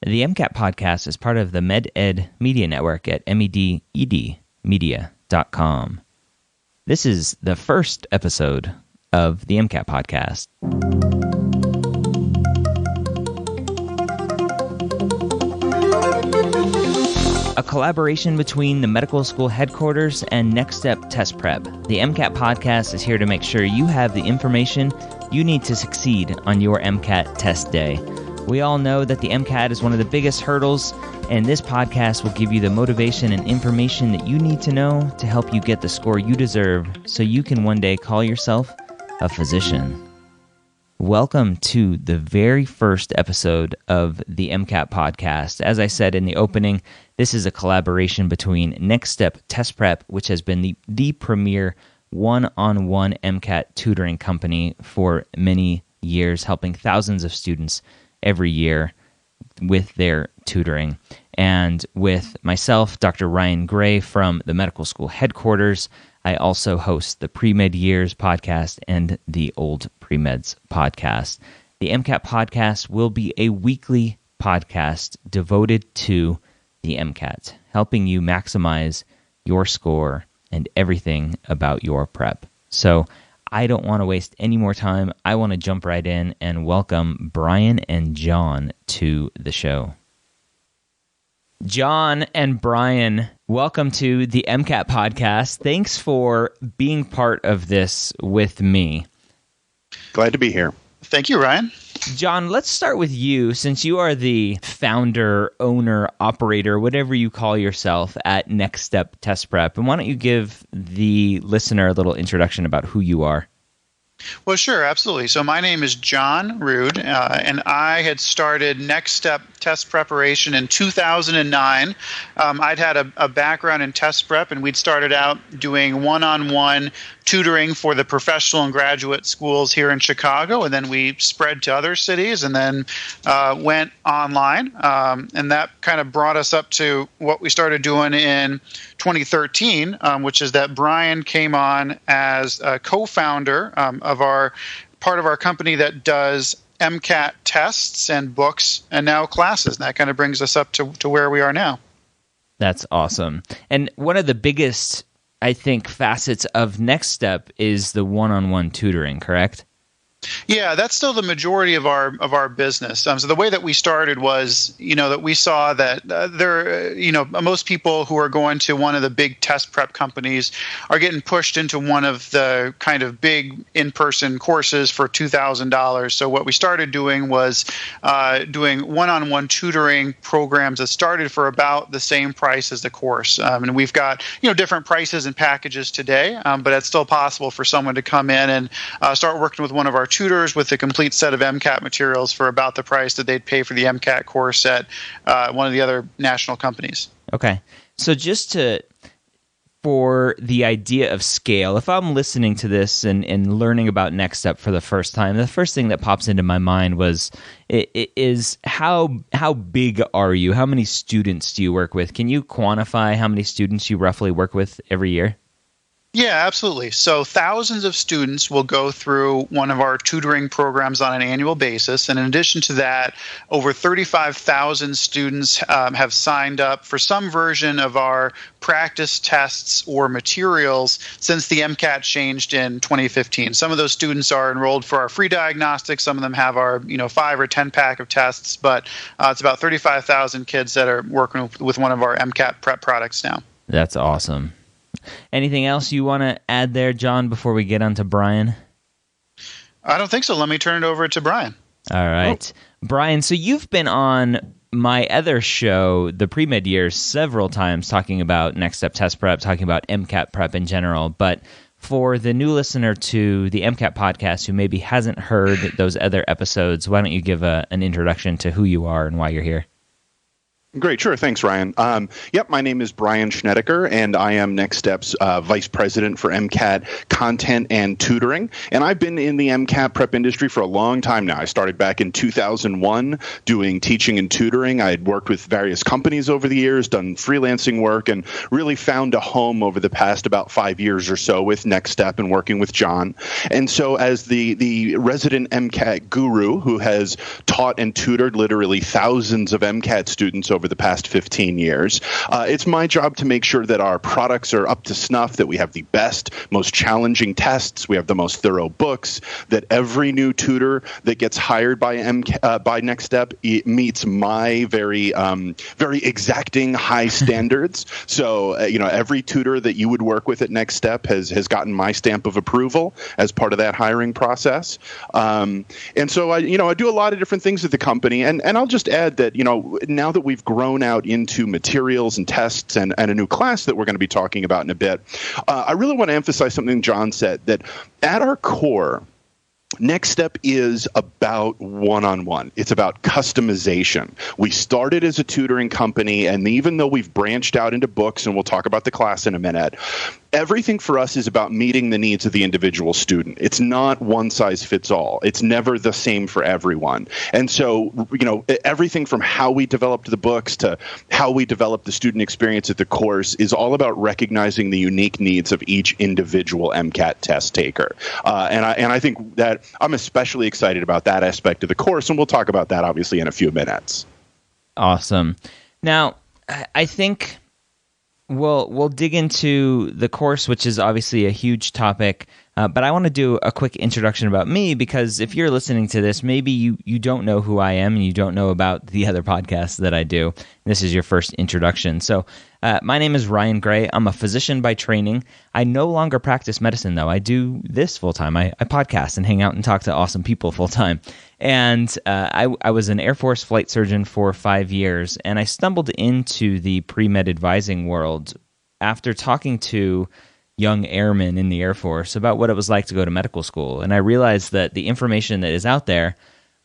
The MCAT Podcast is part of the MedEd Media Network at mededmedia.com. This is the first episode of the MCAT Podcast. A collaboration between the medical school headquarters and Next Step Test Prep. The MCAT Podcast is here to make sure you have the information you need to succeed on your MCAT test day. We all know that the MCAT is one of the biggest hurdles, and this podcast will give you the motivation and information that you need to know to help you get the score you deserve so you can one day call yourself a physician. Welcome to the very first episode of the MCAT Podcast. As I said in the opening, this is a collaboration between Next Step Test Prep, which has been the premier one-on-one MCAT tutoring company for many years, helping thousands of students every year with their tutoring. And with myself, Dr. Ryan Gray from the medical school headquarters, I also host the Pre-Med Years podcast and the Old Pre-Meds podcast. The MCAT Podcast will be a weekly podcast devoted to the MCAT, helping you maximize your score and everything about your prep. So I don't want to waste any more time. I want to jump right in and welcome Brian and John to the show. John and Brian, welcome to the MCAT Podcast. Thanks for being part of this with me. Glad to be here. Thank you, Ryan. John, let's start with you, since you are the founder, owner, operator, whatever you call yourself at Next Step Test Prep. And why don't you give the listener a little introduction about who you are? Well, sure, absolutely. So my name is John Rood, and I had started Next Step Test Preparation in 2009. I'd had a background in test prep, and we'd started out doing one-on-one tutoring for the professional and graduate schools here in Chicago, and then we spread to other cities and then went online. And that kind of brought us up to what we started doing in 2013, which is that Brian came on as a co-founder of our part of our company that does MCAT tests and books and now classes. And that kind of brings us up to where we are now. That's awesome. And one of the biggest, I think, facets of Next Step is the one-on-one tutoring, correct? Yeah, that's still the majority of our business. So the way that we started was, that we saw that most people who are going to one of the big test prep companies are getting pushed into one of the kind of big in-person courses for $2,000. So what we started doing was doing one-on-one tutoring programs that started for about the same price as the course. And we've got different prices and packages today, but it's still possible for someone to come in and start working with one of our tutors with a complete set of MCAT materials for about the price that they'd pay for the MCAT course at one of the other national companies. Okay. So for the idea of scale, if I'm listening to this and learning about Next Step for the first time, the first thing that pops into my mind is how big are you? How many students do you work with? Can you quantify how many students you roughly work with every year? Yeah, absolutely. So thousands of students will go through one of our tutoring programs on an annual basis. And in addition to that, over 35,000 students have signed up for some version of our practice tests or materials since the MCAT changed in 2015. Some of those students are enrolled for our free diagnostics. Some of them have our 5 or 10 pack of tests. But it's about 35,000 kids that are working with one of our MCAT prep products now. That's awesome. Anything else you want to add there, John, before we get on to Brian? I don't think so. Let me turn it over to Brian. All right. Brian, so you've been on my other show, the Pre-Med Years, several times talking about Next Step Test Prep, talking about MCAT prep in general. But for the new listener to the MCAT Podcast who maybe hasn't heard those other episodes, why don't you give an introduction to who you are and why you're here? Great. Sure. Thanks, Ryan. Yep. My name is Brian Schnedeker, and I am Next Step's Vice President for MCAT content and tutoring. And I've been in the MCAT prep industry for a long time now. I started back in 2001 doing teaching and tutoring. I had worked with various companies over the years, done freelancing work, and really found a home over the past about 5 years or so with Next Step and working with John. And so as the resident MCAT guru who has taught and tutored literally thousands of MCAT students over the past 15 years. It's my job to make sure that our products are up to snuff, that we have the best, most challenging tests, we have the most thorough books, that every new tutor that gets hired by Next Step meets my very exacting high standards. So, every tutor that you would work with at Next Step has gotten my stamp of approval as part of that hiring process. And so I do a lot of different things at the company. And I'll just add that, now that we've grown out into materials and tests and a new class that we're going to be talking about in a bit, I really want to emphasize something John said, that at our core, Next Step is about one-on-one. It's about customization. We started as a tutoring company, and even though we've branched out into books, and we'll talk about the class in a minute, everything for us is about meeting the needs of the individual student. It's not one size fits all. It's never the same for everyone. And so, everything from how we developed the books to how we develop the student experience at the course is all about recognizing the unique needs of each individual MCAT test taker. And I think that I'm especially excited about that aspect of the course, and we'll talk about that obviously in a few minutes. Awesome. Now, I think we'll dig into the course, which is obviously a huge topic, but I want to do a quick introduction about me, because if you're listening to this, maybe you don't know who I am and you don't know about the other podcasts that I do. This is your first introduction. So my name is Ryan Gray. I'm a physician by training. I no longer practice medicine, though. I do this full-time. I podcast and hang out and talk to awesome people full-time. And I was an Air Force flight surgeon for 5 years, and I stumbled into the pre-med advising world after talking to young airmen in the Air Force about what it was like to go to medical school. And I realized that the information that is out there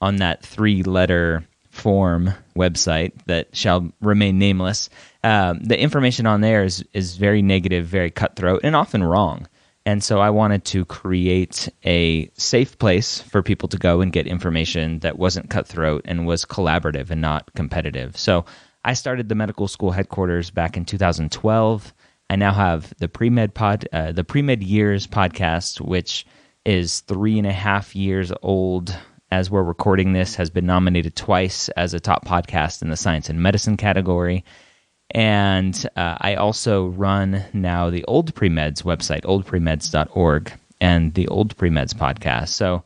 on that 3-letter form website that shall remain nameless, the information on there is very negative, very cutthroat, and often wrong. And so I wanted to create a safe place for people to go and get information that wasn't cutthroat and was collaborative and not competitive. So I started the medical school headquarters back in 2012. I now have the Pre-Med Years podcast, which is 3.5 years old as we're recording this, has been nominated twice as a top podcast in the science and medicine category. And I also run now the Old Pre-Meds website, oldpremeds.org, and the Old Pre-Meds podcast. So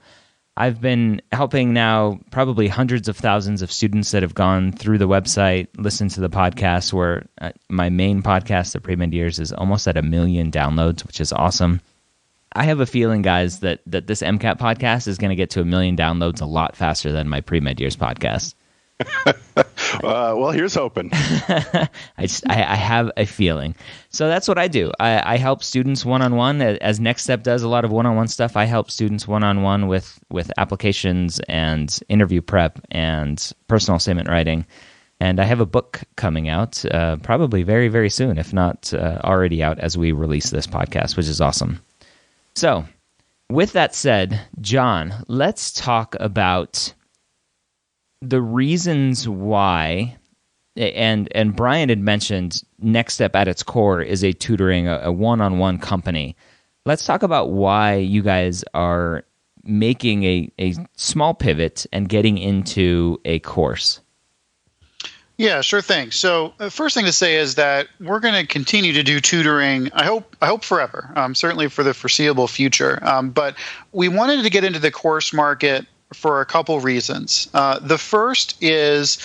I've been helping now probably hundreds of thousands of students that have gone through the website, listened to the podcast, where my main podcast, the Pre-Med Years, is almost at 1 million downloads, which is awesome. I have a feeling, guys, that this MCAT podcast is going to get to 1 million downloads a lot faster than my Pre-Med Years podcast. Well, here's hoping. I have a feeling. So that's what I do. I help students one-on-one, as Next Step does a lot of one-on-one stuff. I help students one-on-one with applications and interview prep and personal statement writing. And I have a book coming out probably very, very soon, if not already out as we release this podcast, which is awesome. So with that said, John, let's talk about the reasons why, and Brian had mentioned Next Step at its core is a tutoring, a one-on-one company. Let's talk about why you guys are making a small pivot and getting into a course. Yeah, sure thing. So first thing to say is that we're going to continue to do tutoring, I hope forever, certainly for the foreseeable future. But we wanted to get into the course market for a couple reasons. The first is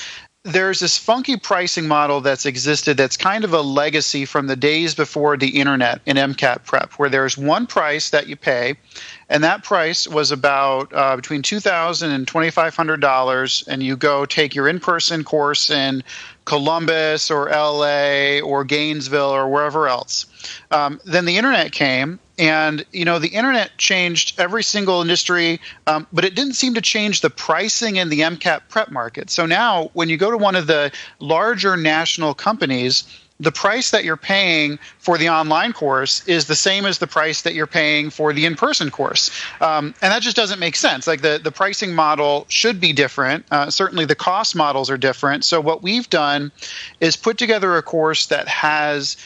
there's this funky pricing model that's existed that's kind of a legacy from the days before the internet in MCAT prep, where there's one price that you pay, and that price was about between $2,000 and $2,500, and you go take your in-person course in Columbus or LA or Gainesville or wherever else. Then the internet came, And, the internet changed every single industry, but it didn't seem to change the pricing in the MCAT prep market. So now when you go to one of the larger national companies, the price that you're paying for the online course is the same as the price that you're paying for the in-person course. And that just doesn't make sense. Like the pricing model should be different. Certainly the cost models are different. So what we've done is put together a course that has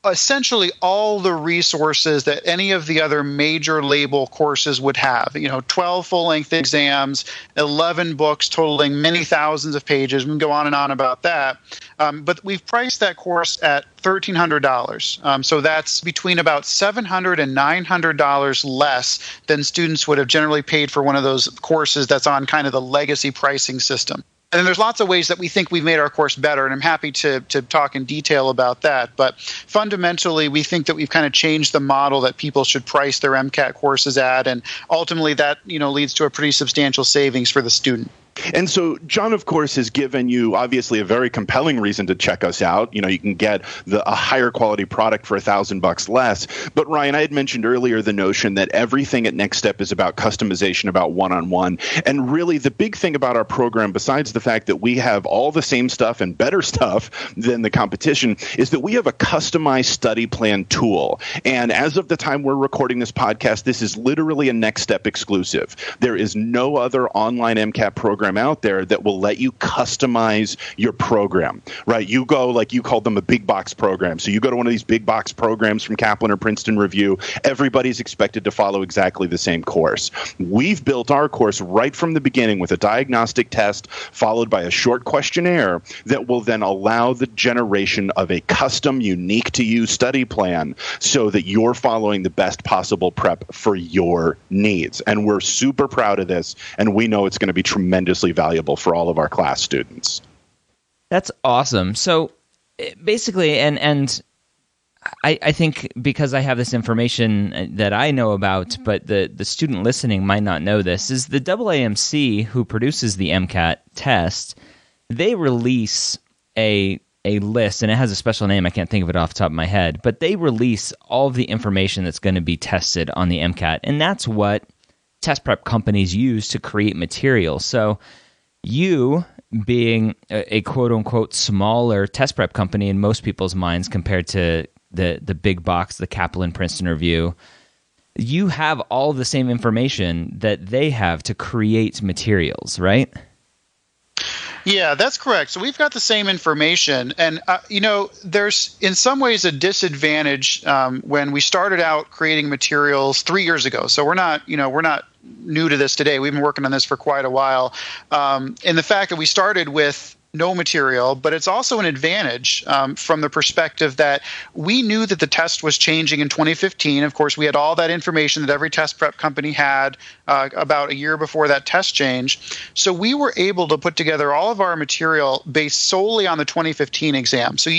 essentially all the resources that any of the other major label courses would have. 12 full-length exams, 11 books totaling many thousands of pages. We can go on and on about that. But we've priced that course at $1,300. So that's between about $700 and $900 less than students would have generally paid for one of those courses that's on kind of the legacy pricing system. And there's lots of ways that we think we've made our course better, and I'm happy to talk in detail about that. But fundamentally, we think that we've kind of changed the model that people should price their MCAT courses at, and ultimately that leads to a pretty substantial savings for the student. And so John, of course, has given you obviously a very compelling reason to check us out. You can get a higher quality product for $1,000 less. But Ryan, I had mentioned earlier the notion that everything at Next Step is about customization, about one-on-one. And really the big thing about our program, besides the fact that we have all the same stuff and better stuff than the competition, is that we have a customized study plan tool. And as of the time we're recording this podcast, this is literally a Next Step exclusive. There is no other online MCAT program out there that will let you customize your program, right? You go, like you called them, a big box program. So you go to one of these big box programs from Kaplan or Princeton Review, everybody's expected to follow exactly the same course. We've built our course right from the beginning with a diagnostic test followed by a short questionnaire that will then allow the generation of a custom, unique to you study plan so that you're following the best possible prep for your needs. And we're super proud of this, and we know it's going to be tremendously valuable for all of our class students. That's awesome. So basically, and I think because I have this information that I know about, but the student listening might not know this, is the AAMC, who produces the MCAT test, they release a list, and it has a special name. I can't think of it off the top of my head, but they release all of the information that's going to be tested on the MCAT, and that's what test prep companies use to create material. So you, being a quote-unquote smaller test prep company in most people's minds compared to the big box, the Kaplan Princeton Review, you have all the same information that they have to create materials, right? Yeah, that's correct. So we've got the same information. And, there's in some ways a disadvantage when we started out creating materials 3 years ago. So we're not new to this today. We've been working on this for quite a while. And the fact that we started with no material, but it's also an advantage from the perspective that we knew that the test was changing in 2015. Of course, we had all that information that every test prep company had about a year before that test change. So we were able to put together all of our material based solely on the 2015 exam. So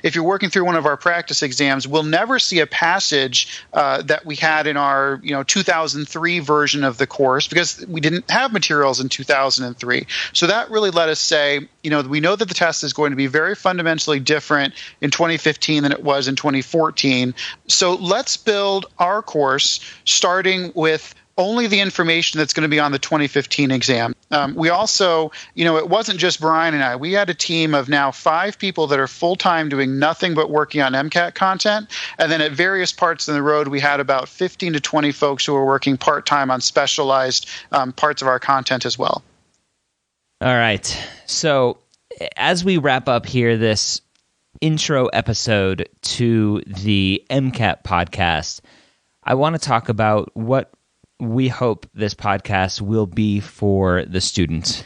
if you're working through one of our practice exams, will never see a passage that we had in our 2003 version of the course, because we didn't have materials in 2003. So that really let us say, we know that the test is going to be very fundamentally different in 2015 than it was in 2014. So let's build our course starting with only the information that's going to be on the 2015 exam. We also, it wasn't just Brian and I. We had a team of now 5 people that are full-time doing nothing but working on MCAT content. And then at various parts in the road, we had about 15 to 20 folks who were working part-time on specialized parts of our content as well. All right. So as we wrap up here this intro episode to the MCAT podcast, I want to talk about what we hope this podcast will be for the students.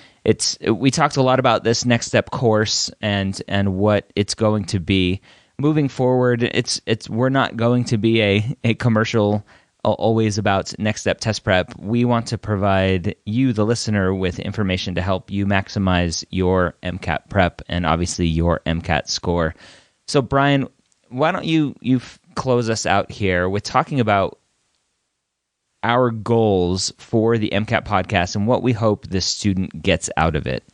We talked a lot about this Next Step course and what it's going to be. Moving forward, we're not going to be a commercial always about Next Step test prep. We want to provide you, the listener, with information to help you maximize your MCAT prep and obviously your MCAT score. So Brian, why don't you close us out here with talking about our goals for the MCAT podcast and what we hope the student gets out of it.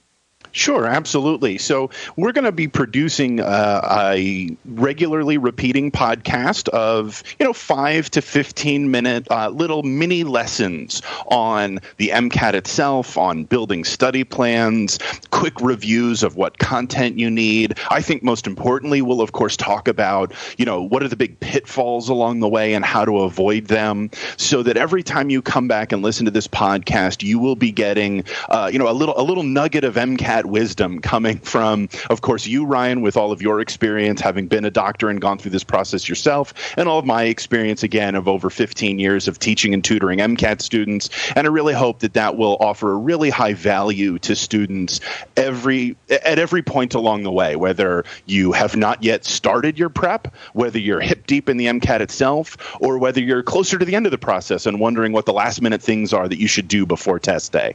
Sure, absolutely. So we're going to be producing a regularly repeating podcast of 5 to 15-minute little mini lessons on the MCAT itself, on building study plans, quick reviews of what content you need. I think most importantly, we'll of course talk about what are the big pitfalls along the way and how to avoid them, so that every time you come back and listen to this podcast, you will be getting a little nugget of MCAT wisdom coming from, of course, you, Ryan, with all of your experience, having been a doctor and gone through this process yourself, and all of my experience, again, of over 15 years of teaching and tutoring MCAT students. And I really hope that will offer a really high value to students at every point along the way, whether you have not yet started your prep, whether you're hip deep in the MCAT itself, or whether you're closer to the end of the process and wondering what the last minute things are that you should do before test day.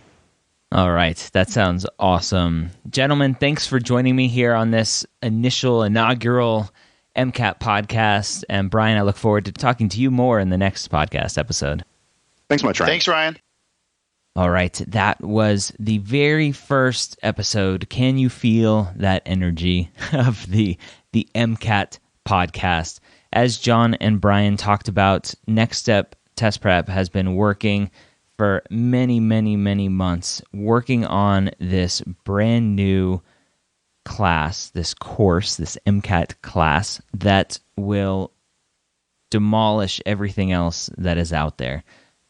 All right. That sounds awesome. Gentlemen, thanks for joining me here on this inaugural MCAT podcast. And Brian, I look forward to talking to you more in the next podcast episode. Thanks much, Ryan. Thanks, Ryan. All right. That was the very first episode. Can you feel that energy of the MCAT podcast? As John and Brian talked about, Next Step Test Prep has been working for many, many, many months, working on this brand new class, this course, this MCAT class that will demolish everything else that is out there.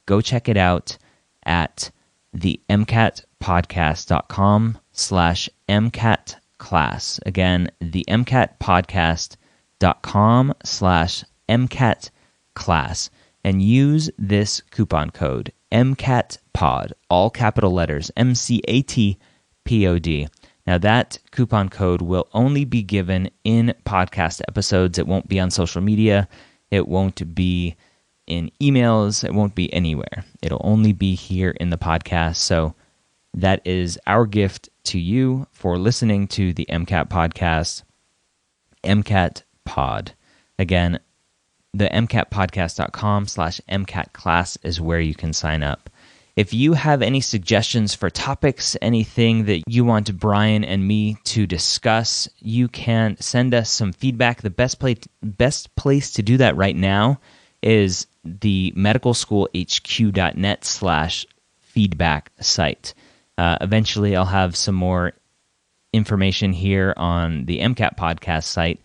Go check it out at the MCATpodcast.com/MCAT class. Again, the MCATpodcast.com/MCAT class, and use this coupon code MCATPod, all capital letters, MCATPOD. Now that coupon code will only be given in podcast episodes. It won't be on social media. It won't be in emails. It won't be anywhere. It'll only be here in the podcast. So that is our gift to you for listening to the MCAT podcast, MCAT Pod. Again, the MCATpodcast.com/MCAT class is where you can sign up. If you have any suggestions for topics, anything that you want Brian and me to discuss, you can send us some feedback. The best place to do that right now is the medicalschoolhq.net/feedback site. Eventually, I'll have some more information here on the MCAT podcast site.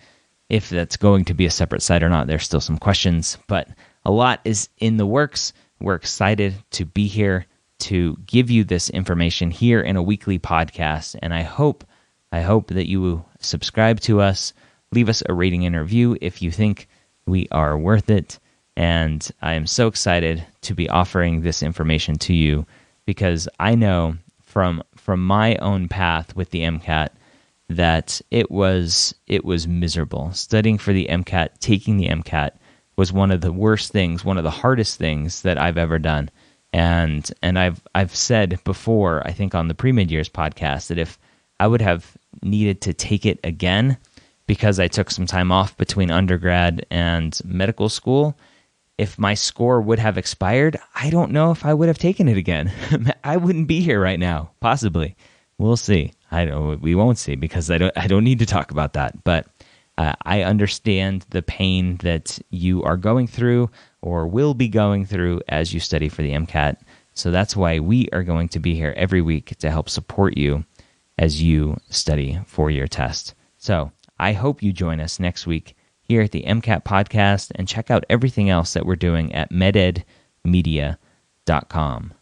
If that's going to be a separate site or not, there's still some questions, but a lot is in the works. We're excited to be here to give you this information here in a weekly podcast, and I hope that you will subscribe to us, leave us a rating and review if you think we are worth it, and I am so excited to be offering this information to you because I know from my own path with the MCAT that it was miserable. Studying for the MCAT, taking the MCAT was one of the worst things, one of the hardest things that I've ever done. And I've said before, I think on the pre-mid-years podcast, that if I would have needed to take it again because I took some time off between undergrad and medical school, if my score would have expired, I don't know if I would have taken it again. I wouldn't be here right now, possibly. We'll see. We won't see because I don't need to talk about that. But I understand the pain that you are going through or will be going through as you study for the MCAT. So that's why we are going to be here every week to help support you as you study for your test. So I hope you join us next week here at the MCAT Podcast and check out everything else that we're doing at mededmedia.com.